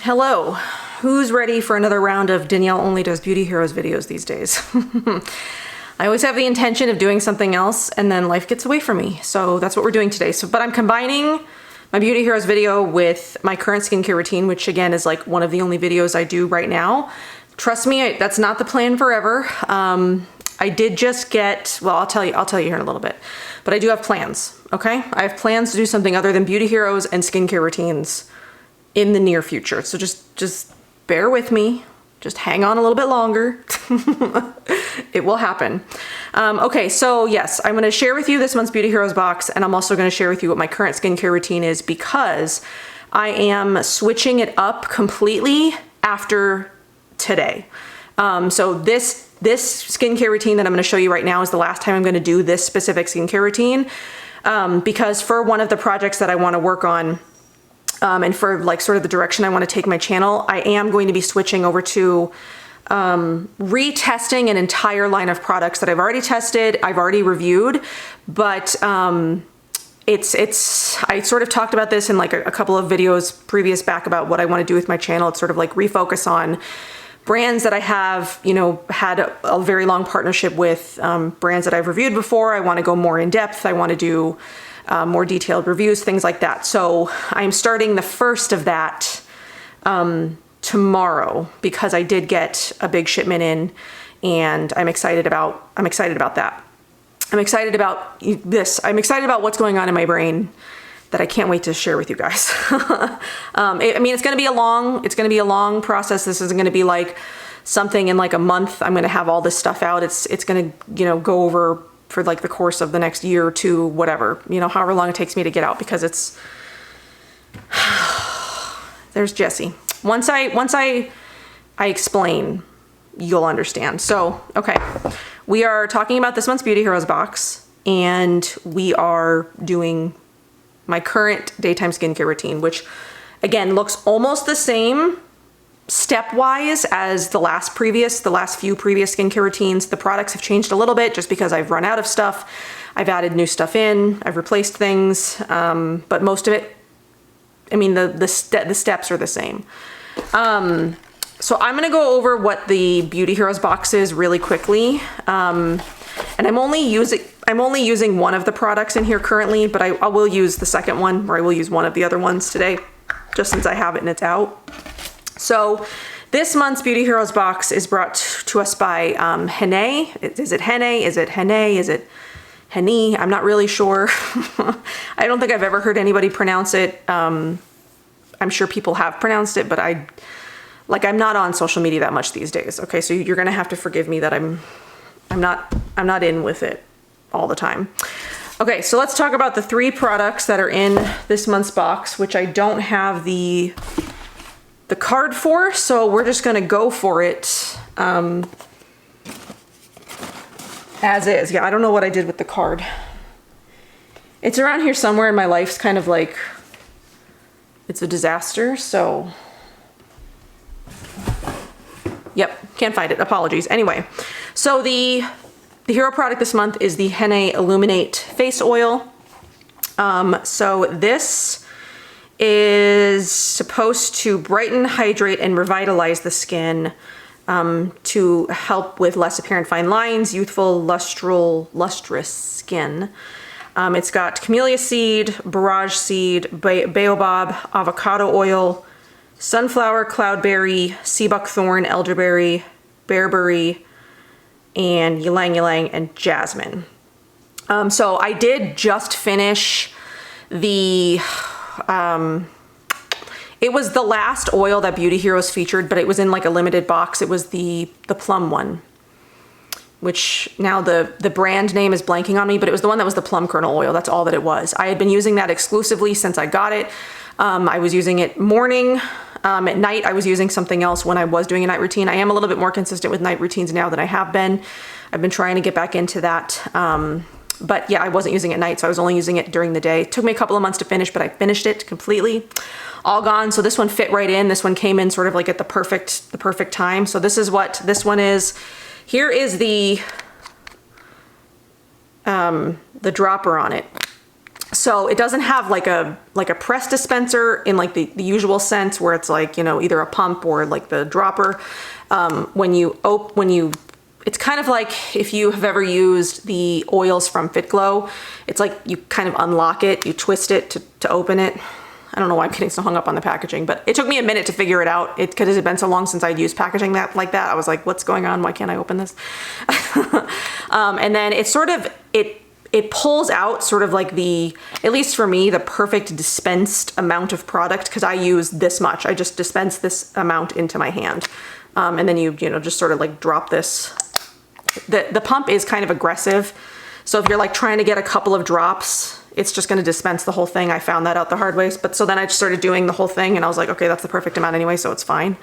Hello, who's ready for another round of Danielle Only Does Beauty Heroes videos these days? I always have the intention of doing something else and then life gets away from me. So that's what we're doing today. But I'm combining my Beauty Heroes video with my current skincare routine, which again is like one of the only videos I do right now. Trust me, that's not the plan forever. I did just get, well, I'll tell you here in a little bit, but I do have plans, okay? I have plans to do something other than Beauty Heroes and skincare routines in the near future. So just bear with me. Just hang on a little bit longer. It will happen. Okay, so yes, I'm gonna share with you this month's Beauty Heroes box, and I'm also gonna share with you what my current skincare routine is because I am switching it up completely after today. So this skincare routine that I'm gonna show you right now is the last time I'm gonna do this specific skincare routine because for one of the projects that I wanna work on, and for like sort of the direction I want to take my channel, I am going to be switching over to retesting an entire line of products that I've already tested, I've already reviewed, but I sort of talked about this in like a couple of videos previous back about what I want to do with my channel. It's sort of like refocus on brands that I have, you know, had a very long partnership with, brands that I've reviewed before. I want to go more in depth. I want to do more detailed reviews, things like that. So I'm starting the first of that tomorrow because I did get a big shipment in, and I'm excited about that. I'm excited about this. I'm excited about what's going on in my brain that I can't wait to share with you guys. I mean, it's going to be a long process. This isn't going to be like something in like a month. I'm going to have all this stuff out. It's going to, you know, go over for like the course of the next year or two, whatever, you know, however long it takes me to get out, because it's, there's Jessie. Once I explain, you'll understand. So, okay, we are talking about this month's Beauty Heroes box, and we are doing my current daytime skincare routine, which again, looks almost the same step-wise as the last few previous skincare routines. The products have changed a little bit just because I've run out of stuff. I've added new stuff in, I've replaced things, but most of it, I mean, the steps are the same. So I'm gonna go over what the Beauty Heroes box is really quickly. And I'm only using one of the products in here currently, but I will use the second one, or I will use one of the other ones today, just since I have it and it's out. So this month's Beauty Heroes box is brought to us by Henné. Is it Henné? Is it Henné? Is it Henné? I'm not really sure. I don't think I've ever heard anybody pronounce it. I'm sure people have pronounced it, but I'm not on social media that much these days. Okay, so you're gonna have to forgive me that I'm not in with it all the time. Okay, so let's talk about the 3 products that are in this month's box, which I don't have the card for, so we're just gonna go for it as is. Yeah, I don't know what I did with the card. It's around here somewhere, and my life's kind of like, it's a disaster, so. Yep, can't find it, apologies. Anyway, so the hero product this month is the Henné Illuminate Face Oil. So this is supposed to brighten, hydrate, and revitalize the skin to help with less apparent fine lines, youthful, lustrous skin. It's got camellia seed, borage seed, baobab, avocado oil, sunflower, cloudberry, sea buckthorn, elderberry, bearberry, and ylang ylang, and jasmine. So I did just finish the it was the last oil that Beauty Heroes featured, but it was in like a limited box. It was the plum one, which now the brand name is blanking on me, but it was the one that was the plum kernel oil. That's all that it was. I had been using that exclusively since I got it. I was using it morning. At night, I was using something else when I was doing a night routine. I am a little bit more consistent with night routines now than I have been. I've been trying to get back into that. But yeah, I wasn't using it at night, so I was only using it during the day. It took me a couple of months to finish, but I finished it completely, all gone. So this one fit right in. This one came in sort of like at the perfect time. So this is what this one is. Here is the dropper on it. So it doesn't have like a press dispenser in like the usual sense where it's like, you know, either a pump or like the dropper. It's kind of like if you have ever used the oils from Fit Glow, it's like you kind of unlock it, you twist it to open it. I don't know why I'm getting so hung up on the packaging, but it took me a minute to figure it out. Because it had been so long since I'd used packaging like that. I was like, what's going on? Why can't I open this? And then it's sort of, it pulls out sort of like at least for me, the perfect dispensed amount of product, because I use this much. I just dispense this amount into my hand. And then you know, just sort of like drop this. The pump is kind of aggressive. So if you're like trying to get a couple of drops, it's just going to dispense the whole thing. I found that out the hard way. But so then I just started doing the whole thing and I was like, okay, that's the perfect amount anyway, so it's fine.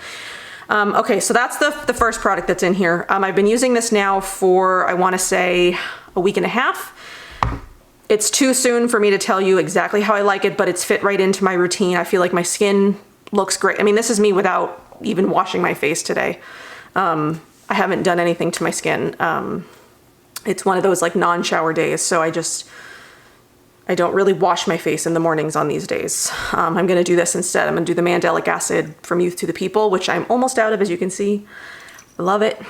Okay, so that's the first product that's in here. I've been using this now for, I want to say, a week and a half. It's too soon for me to tell you exactly how I like it, but it's fit right into my routine. I feel like my skin looks great. I mean, this is me without even washing my face today. I haven't done anything to my skin. It's one of those like non-shower days, so I don't really wash my face in the mornings on these days. I'm going to do this instead. I'm going to do the mandelic acid from Youth to the People, which I'm almost out of, as you can see. I love it.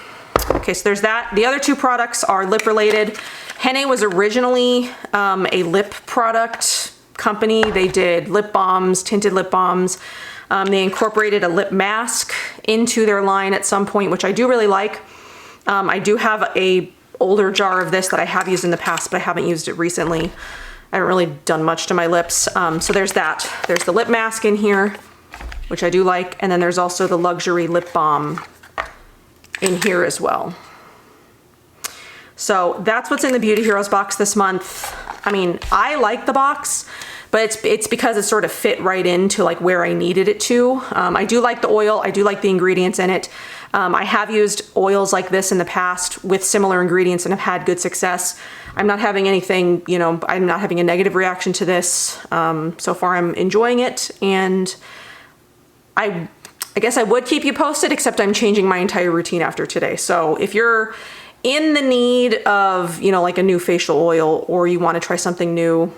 Okay, so there's that. The other two products are lip related. Henné was originally a lip product company. They did lip balms, tinted lip balms. They incorporated a lip mask into their line at some point, which I do really like. I do have a older jar of this that I have used in the past, but I haven't used it recently. I haven't really done much to my lips. So there's that. There's the lip mask in here, which I do like. And then there's also the luxury lip balm in here as well. So that's what's in the Beauty Heroes box this month. I mean, I like the box, but it's because it sort of fit right into like where I needed it to. I do like the oil. I do like the ingredients in it. I have used oils like this in the past with similar ingredients and have had good success. I'm not having anything, you know, I'm not having a negative reaction to this. So far I'm enjoying it, and I guess I would keep you posted, except I'm changing my entire routine after today. So if you're in the need of, you know, like a new facial oil, or you want to try something new,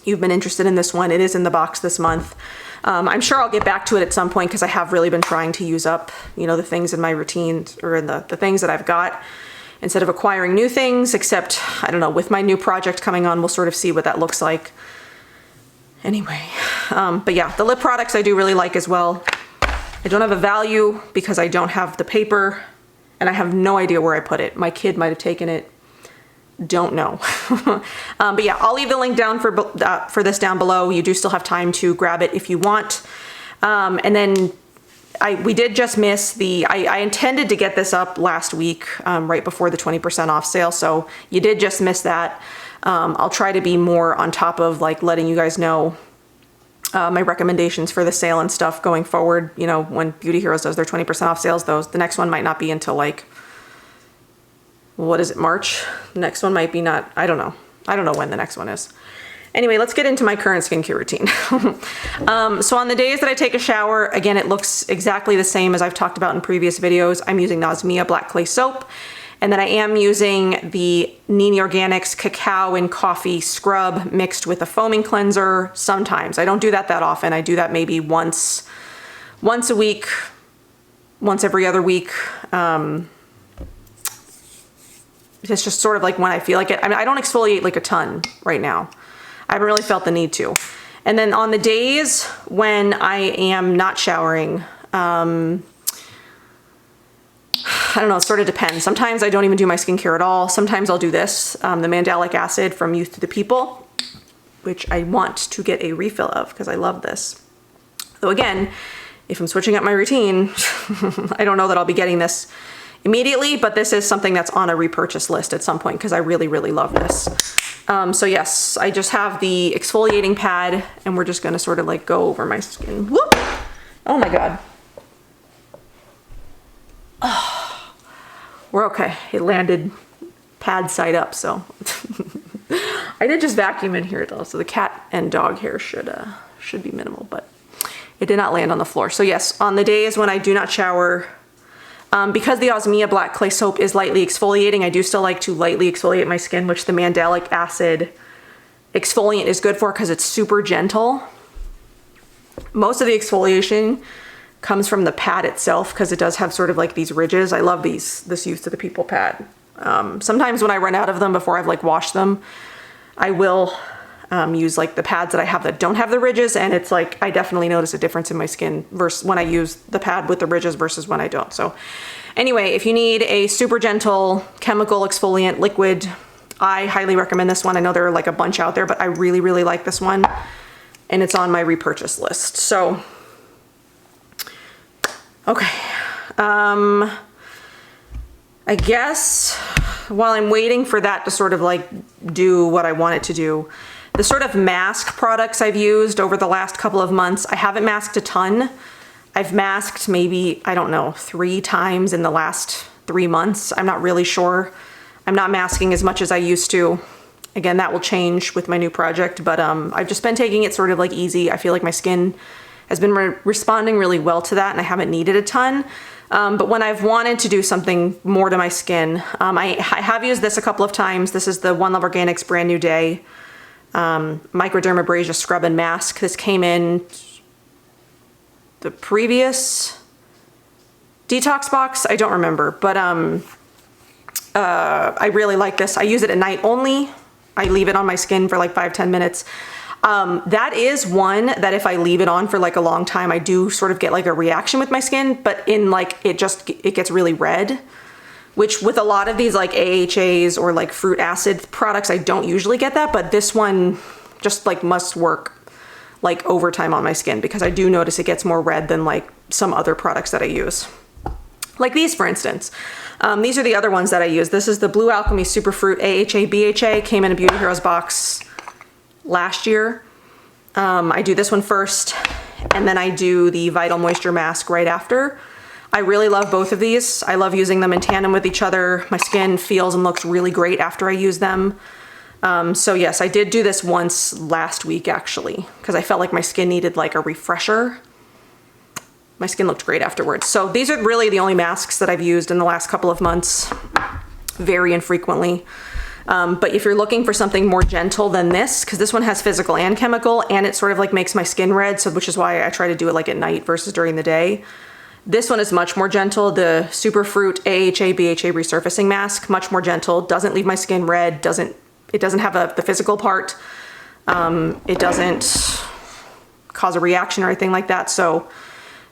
you've been interested in this one, it is in the box this month. I'm sure I'll get back to it at some point because I have really been trying to use up, you know, the things in my routine, or in the things that I've got, instead of acquiring new things, except, I don't know, with my new project coming on, we'll sort of see what that looks like. Anyway, but yeah, the lip products I do really like as well. I don't have a value because I don't have the paper, and I have no idea where I put it. My kid might have taken it. Don't know. But yeah, I'll leave the link down for this down below. You do still have time to grab it if you want. And then we did just miss I intended to get this up last week, right before the 20% off sale. So you did just miss that. I'll try to be more on top of like letting you guys know my recommendations for the sale and stuff going forward. You know, when Beauty Heroes does their 20% off sales, the next one might not be until like, what is it, March? The next one might be not, I don't know. I don't know when the next one is. Anyway, let's get into my current skincare routine. So on the days that I take a shower, again, it looks exactly the same as I've talked about in previous videos. I'm using Osmia Black Clay Soap, and then I am using the Nini Organics Cacao and Coffee Scrub mixed with a foaming cleanser sometimes. I don't do that often. I do that maybe once a week, once every other week. It's just sort of like when I feel like it. I mean, I don't exfoliate like a ton right now. I haven't really felt the need to. And then on the days when I am not showering, I don't know, it sort of depends. Sometimes I don't even do my skincare at all. Sometimes I'll do this, the mandelic acid from Youth to the People, which I want to get a refill of because I love this. Though again, if I'm switching up my routine, I don't know that I'll be getting this immediately, but this is something that's on a repurchase list at some point because I really, really love this. So yes, I just have the exfoliating pad, and we're just gonna sort of like go over my skin. Whoop! Oh my God. Oh, we're okay. It landed pad side up, so. I did just vacuum in here though, so the cat and dog hair should be minimal, but it did not land on the floor. So yes, on the days when I do not shower, because the Osmia Black Clay Soap is lightly exfoliating, I do still like to lightly exfoliate my skin, which the mandelic acid exfoliant is good for because it's super gentle. Most of the exfoliation comes from the pad itself because it does have sort of like these ridges. I love this Youth to the People pad. Sometimes when I run out of them before I've like washed them, I will use like the pads that I have that don't have the ridges, and it's like I definitely notice a difference in my skin versus when I use the pad with the ridges versus when I don't. So anyway, if you need a super gentle chemical exfoliant liquid, I highly recommend this one. I know there are like a bunch out there, but I really, really like this one, and it's on my repurchase list. So, okay. I guess while I'm waiting for that to sort of like do what I want it to do, the sort of mask products I've used over the last couple of months, I haven't masked a ton. I've masked maybe, I don't know, 3 times in the last 3 months. I'm not really sure. I'm not masking as much as I used to. Again, that will change with my new project, but I've just been taking it sort of like easy. I feel like my skin has been responding really well to that, and I haven't needed a ton. But when I've wanted to do something more to my skin, I have used this a couple of times. This is the One Love Organics Brand New Day Microdermabrasion Scrub and Mask. This came in the previous detox box. I don't remember, but I really like this. I use it at night only. I leave it on my skin for like 5-10 minutes. That is one that if I leave it on for like a long time, I do sort of get like a reaction with my skin, but in like, it gets really red, which with a lot of these like AHAs or like fruit acid products, I don't usually get that, but this one just like must work like overtime on my skin because I do notice it gets more red than like some other products that I use. Like these, for instance. These are the other ones that I use. This is the Blue Alchemy Superfruit AHA BHA, came in a Beauty Heroes box last year. I do this one first, and then I do the Vital Moisture Mask right after. I really love both of these. I love using them in tandem with each other. My skin feels and looks really great after I use them. So yes, I did do this once last week actually, because I felt like my skin needed like a refresher. My skin looked great afterwards. So these are really the only masks that I've used in the last couple of months, very infrequently. But if you're looking for something more gentle than this, because this one has physical and chemical, and it sort of like makes my skin red, so which is why I try to do it like at night versus during the day. This one is much more gentle. The Superfruit AHA BHA Resurfacing Mask, much more gentle, doesn't leave my skin red, it doesn't have the physical part. It doesn't cause a reaction or anything like that. So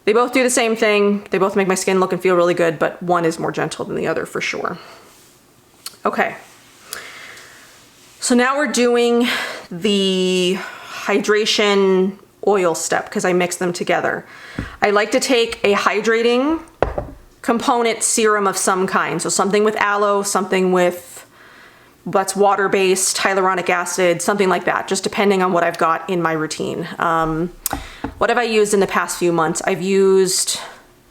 they both do the same thing. They both make my skin look and feel really good, but one is more gentle than the other for sure. Okay. So now we're doing the hydration oil step because I mix them together. I like to take a hydrating component serum of some kind. So something with aloe, something that's water-based, hyaluronic acid, something like that, just depending on what I've got in my routine. What have I used in the past few months? I've used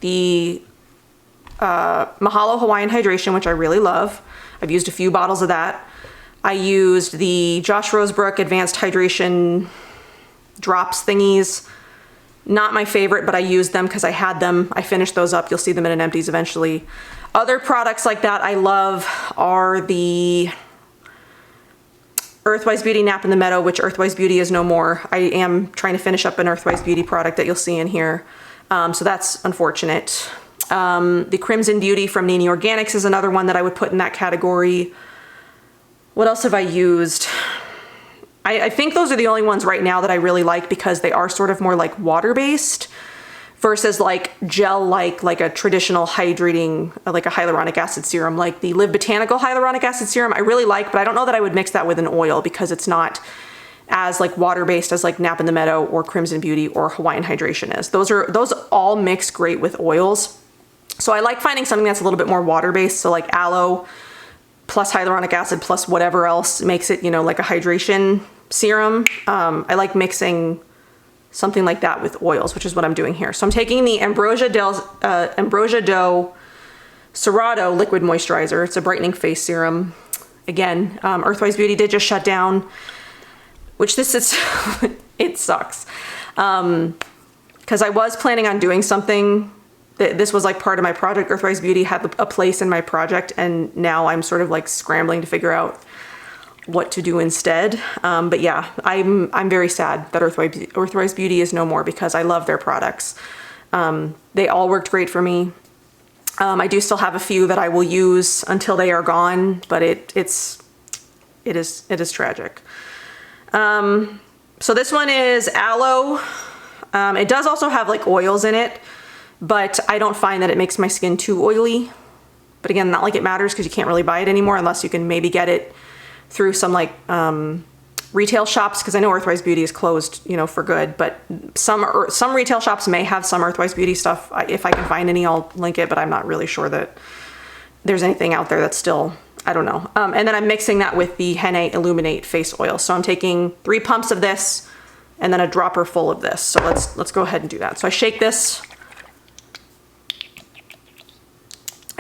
the Mahalo Hawaiian Hydration, which I really love. I've used a few bottles of that. I used the Josh Rosebrook Advanced Hydration Drops thingies. Not my favorite, but I used them because I had them. I finished those up. You'll see them in an empties eventually. Other products like that I love are the Earthwise Beauty Nap in the Meadow, which Earthwise Beauty is no more. I am trying to finish up an Earthwise Beauty product that you'll see in here. So that's unfortunate. The Crimson Beauty from Nini Organics is another one that I would put in that category. What else have I used? I think those are the only ones right now that I really like because they are sort of more like water-based versus like gel-like, like a traditional hydrating, like a hyaluronic acid serum, like the Live Botanical Hyaluronic Acid Serum I really like, but I don't know that I would mix that with an oil because it's not as like water-based as like Nap in the Meadow or Crimson Beauty or Hawaiian Hydration is. Those all mix great with oils. So I like finding something that's a little bit more water-based, so like aloe plus hyaluronic acid plus whatever else makes it, you know, like a hydration serum. I like mixing something like that with oils, which is what I'm doing here. So I'm taking the Ambrosia Dough Cerrado Liquid Moisturizer. It's a brightening face serum. Again, Earthwise Beauty did just shut down, which this is, it sucks. Because I was planning on doing something. This was like part of my project. Earthwise Beauty had a place in my project, and now I'm sort of like scrambling to figure out what to do instead. But yeah, I'm very sad that Earthrise Beauty is no more because I love their products. They all worked great for me. I do still have a few that I will use until they are gone, but it is tragic. So this one is aloe. It does also have like oils in it, but I don't find that it makes my skin too oily. But again, not like it matters because you can't really buy it anymore unless you can maybe get it through some like retail shops, because I know Earthrise Beauty is closed, you know, for good, but some retail shops may have some Earthrise Beauty stuff. If I can find any, I'll link it, but I'm not really sure that there's anything out there that's still, I don't know. And then I'm mixing that with the Henné Illuminate face oil. So I'm taking 3 pumps of this and then a dropper full of this. So let's go ahead and do that. So I shake this.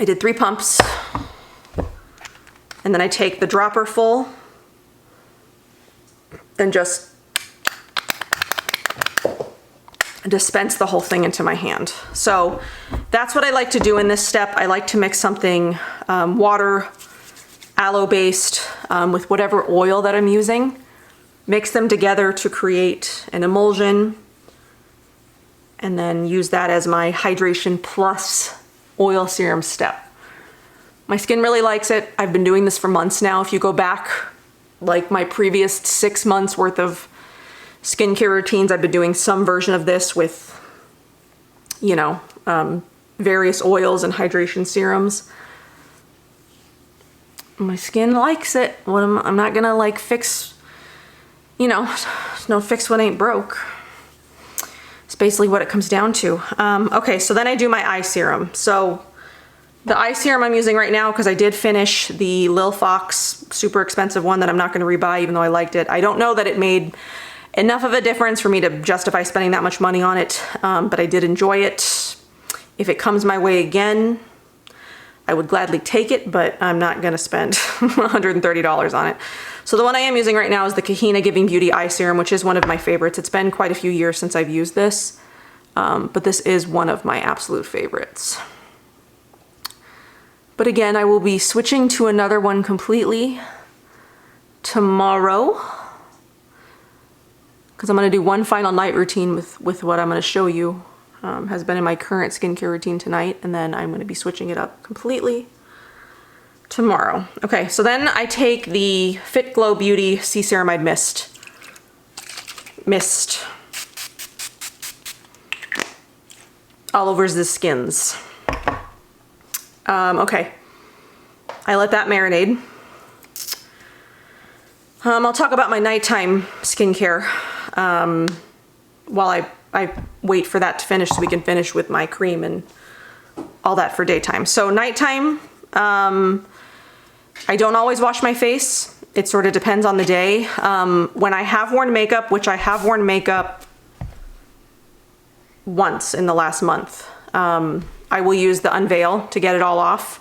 I did 3 pumps, and then I take the dropper full and just dispense the whole thing into my hand. So that's what I like to do in this step. I like to mix something water, aloe based, with whatever oil that I'm using. Mix them together to create an emulsion, and then use that as my hydration plus oil serum step. My skin really likes it. I've been doing this for months now. If you go back like my previous 6 months worth of skincare routines, I've been doing some version of this with, you know, various oils and hydration serums. My skin likes it. I'm not gonna like fix, you know, no fix what ain't broke. It's basically what it comes down to. Okay, so then I do my eye serum. So the eye serum I'm using right now, because I did finish the Lil Fox super expensive one that I'm not going to rebuy even though I liked it. I don't know that it made enough of a difference for me to justify spending that much money on it, but I did enjoy it. If it comes my way again, I would gladly take it, but I'm not going to spend $130 on it. So the one I am using right now is the Kahina Giving Beauty Eye Serum, which is one of my favorites. It's been quite a few years since I've used this, but this is one of my absolute favorites. But again, I will be switching to another one completely tomorrow, because I'm going to do one final night routine with what I'm going to show you. Has been in my current skincare routine tonight, and then I'm going to be switching it up completely tomorrow. Okay, so then I take the Fit Glow Beauty Sea Ceramide Mist all over the skins. Okay, I let that marinate. I'll talk about my nighttime skincare while I wait for that to finish so we can finish with my cream and all that for daytime. So nighttime, I don't always wash my face. It sort of depends on the day. When I have worn makeup, which I have worn makeup once in the last month, I will use the Unveil to get it all off.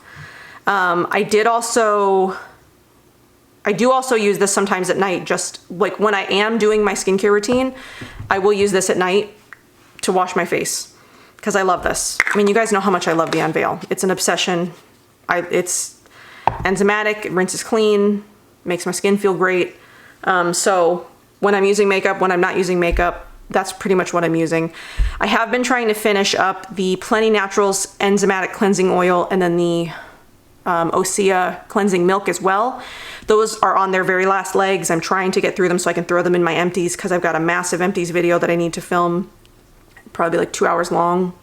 I do also use this sometimes at night, just like when I am doing my skincare routine, I will use this at night to wash my face because I love this. I mean, you guys know how much I love the Unveil. It's an obsession. It's enzymatic, it rinses clean, makes my skin feel great. So when I'm using makeup, when I'm not using makeup, that's pretty much what I'm using. I have been trying to finish up the Plenty Naturals Enzymatic Cleansing Oil and then the Osea Cleansing Milk as well. Those are on their very last legs. I'm trying to get through them so I can throw them in my empties because I've got a massive empties video that I need to film. Probably like 2 hours long.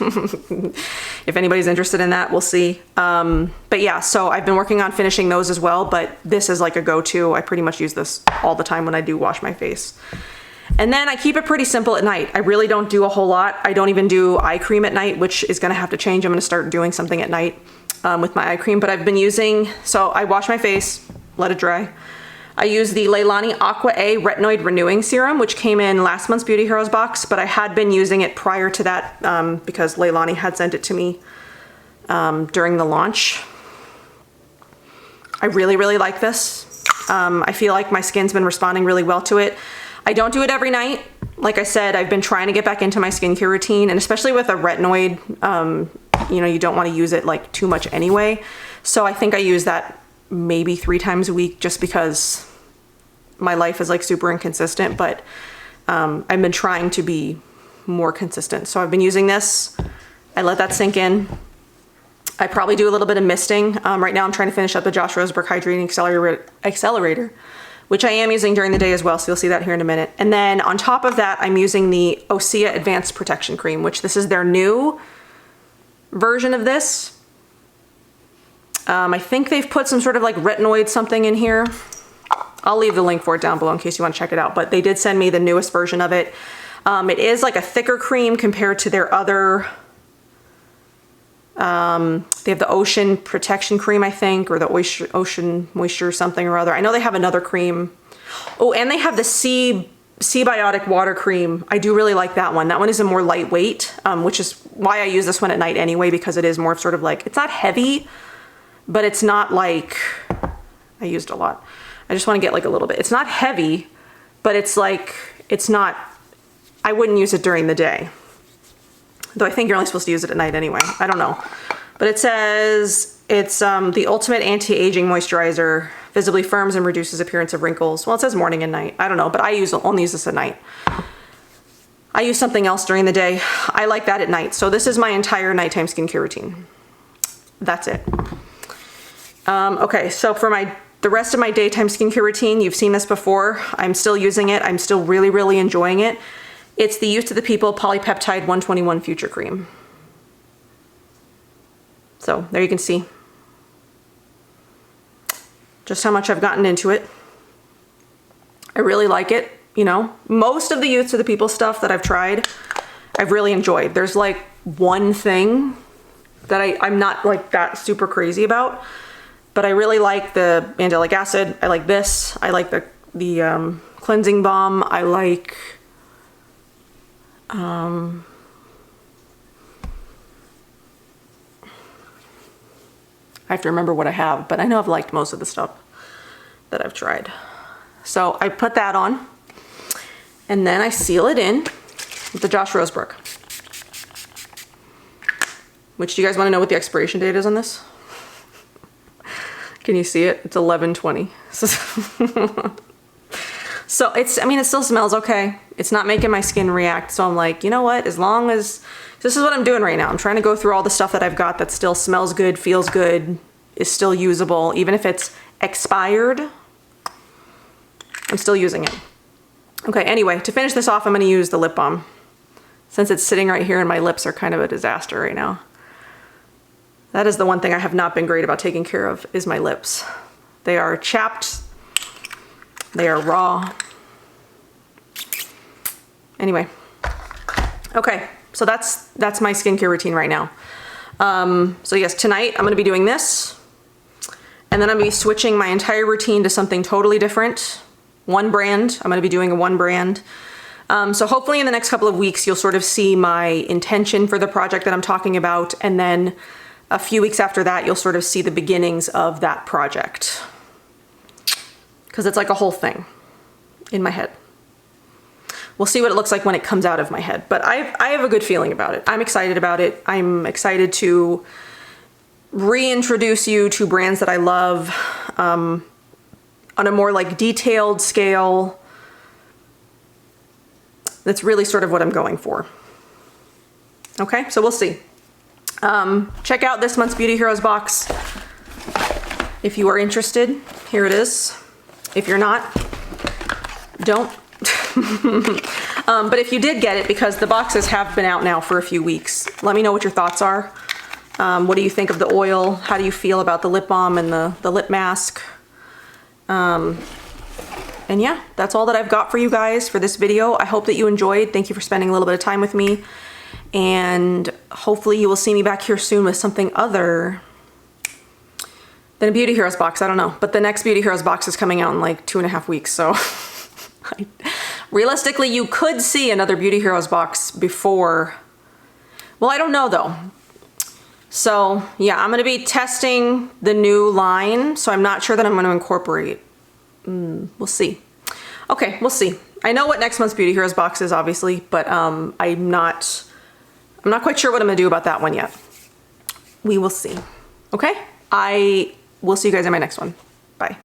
If anybody's interested in that, we'll see. But yeah, so I've been working on finishing those as well, but this is like a go-to. I pretty much use this all the time when I do wash my face. And then I keep it pretty simple at night. I really don't do a whole lot. I don't even do eye cream at night, which is gonna have to change. I'm gonna start doing something at night with my eye cream, but I've been using, so I wash my face, let it dry. I use the Leilani Aqua A Retinoid Renewing Serum, which came in last month's Beauty Heroes box, but I had been using it prior to that because Leilani had sent it to me during the launch. I really, really like this. I feel like my skin's been responding really well to it. I don't do it every night. Like I said, I've been trying to get back into my skincare routine, and especially with a retinoid, you know, you don't want to use it like too much anyway. So I think I use that maybe 3 times a week just because my life is like super inconsistent, but I've been trying to be more consistent. So I've been using this. I let that sink in. I probably do a little bit of misting. Right now I'm trying to finish up the Josh Roseberg Hydrating Accelerator, which I am using during the day as well, so you'll see that here in a minute. And then on top of that, I'm using the Osea Advanced Protection Cream, which this is their new version of this. I think they've put some sort of like retinoid something in here. I'll leave the link for it down below in case you want to check it out, but they did send me the newest version of it. It is like a thicker cream compared to their other, they have the Ocean Protection Cream, I think, or the Ocean Moisture something or other. I know they have another cream. Oh, and they have the Seabiotic Water Cream. I do really like that one. That one is a more lightweight, which is why I use this one at night anyway, because it is more sort of like, it's not heavy, but it's not like, I used a lot. I just want to get like a little bit. It's not heavy, but it's like, it's not, I wouldn't use it during the day. Though I think you're only supposed to use it at night anyway. I don't know. But it says it's the ultimate anti-aging moisturizer, visibly firms and reduces appearance of wrinkles. Well, it says morning and night. I don't know, but I only use this at night. I use something else during the day. I like that at night. So this is my entire nighttime skincare routine. That's it. Okay, so for the rest of my daytime skincare routine, you've seen this before. I'm still using it. I'm still really, really enjoying it. It's the Youth to the People Polypeptide 121 Future Cream. So there you can see just how much I've gotten into it. I really like it. You know, most of the Youth to the People stuff that I've tried, I've really enjoyed. There's like one thing that I'm not like that super crazy about, but I really like the mandelic acid. I like this. I like the cleansing balm. I like I have to remember what I have, but I know I've liked most of the stuff that I've tried. So I put that on and then I seal it in with the Josh Roseberg. Which, do you guys want to know what the expiration date is on this? Can you see it? It's 11/20. So it's, I mean, it still smells okay. It's not making my skin react. So I'm like, you know what? As long as, this is what I'm doing right now. I'm trying to go through all the stuff that I've got that still smells good, feels good, is still usable. Even if it's expired, I'm still using it. Okay, anyway, to finish this off, I'm gonna use the lip balm. Since it's sitting right here and my lips are kind of a disaster right now. That is the one thing I have not been great about taking care of, is my lips. They are chapped. They are raw. Anyway, okay, so that's my skincare routine right now. So yes, tonight I'm gonna be doing this, and then I'm gonna be switching my entire routine to something totally different. One brand, I'm gonna be doing a one brand. So hopefully in the next couple of weeks, you'll sort of see my intention for the project that I'm talking about, and then a few weeks after that, you'll sort of see the beginnings of that project. Because it's like a whole thing in my head. We'll see what it looks like when it comes out of my head, but I have a good feeling about it. I'm excited about it. I'm excited to reintroduce you to brands that I love on a more like detailed scale. That's really sort of what I'm going for. Okay, so we'll see. Check out this month's Beauty Heroes box if you are interested. Here it is. If you're not, don't. But if you did get it, because the boxes have been out now for a few weeks, let me know what your thoughts are. What do you think of the oil? How do you feel about the lip balm and the lip mask? And yeah, that's all that I've got for you guys for this video. I hope that you enjoyed. Thank you for spending a little bit of time with me. And hopefully you will see me back here soon with something other than a Beauty Heroes box. I don't know. But the next Beauty Heroes box is coming out in like 2.5 weeks. So realistically, you could see another Beauty Heroes box before. Well, I don't know though. So yeah, I'm going to be testing the new line. So I'm not sure that I'm going to incorporate. We'll see. Okay, we'll see. I know what next month's Beauty Heroes box is, obviously, but I'm not quite sure what I'm gonna do about that one yet. We will see. Okay? I we'll see you guys in my next one. Bye.